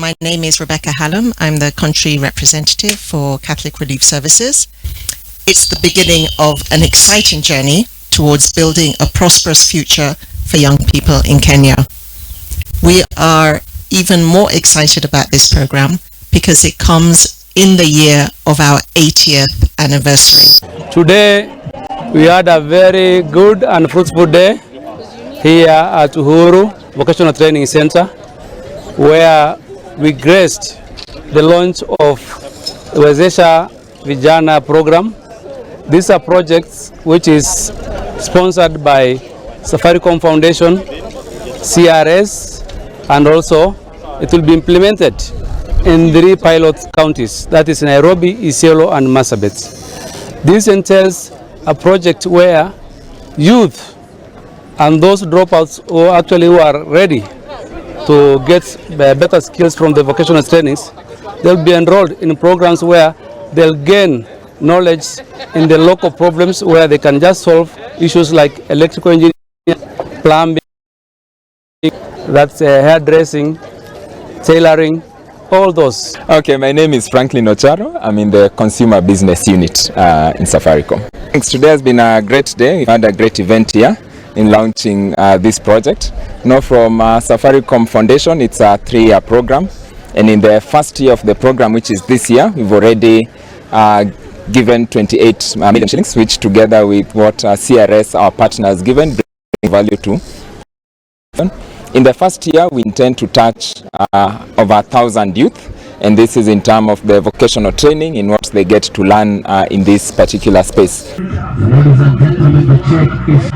My name is Rebecca Hallam. I'm the country representative for Catholic Relief Services. It's the beginning of an exciting journey towards building a prosperous future for young people in Kenya. We are even more excited about this program because it comes in the year of our 80th anniversary. Today we had a very good and fruitful day here at Kuhura Vocational Training Center, where we graced the launch of Wezesha vijana program. These are projects which is sponsored by Safaricom Foundation, CRS, and also it will be implemented in 3 pilot counties, that is Nairobi, Isiolo, and Marsabit. This entails a project where youth and those dropouts who are ready to get better skills from the vocational trainings, they'll be enrolled in programs where they'll gain knowledge in the local problems, where they can just solve issues like electrical engineering, plumbing, that's hairdressing, tailoring, all those. Okay, my name is Franklin Ocharo. I'm in the consumer business unit in Safaricom. Thanks. Today has been a great day. We've had a great event here in launching this project. Now from Safaricom Foundation, it's a 3-year program, and in the first year of the program, which is this year, we've already given 28 million shillings, which together with what CRS, our partner, has given, bring value to. In the first year, we intend to touch over 1,000 youth, and this is in terms of the vocational training in what they get to learn in this particular space. Ladies and gentlemen, the check is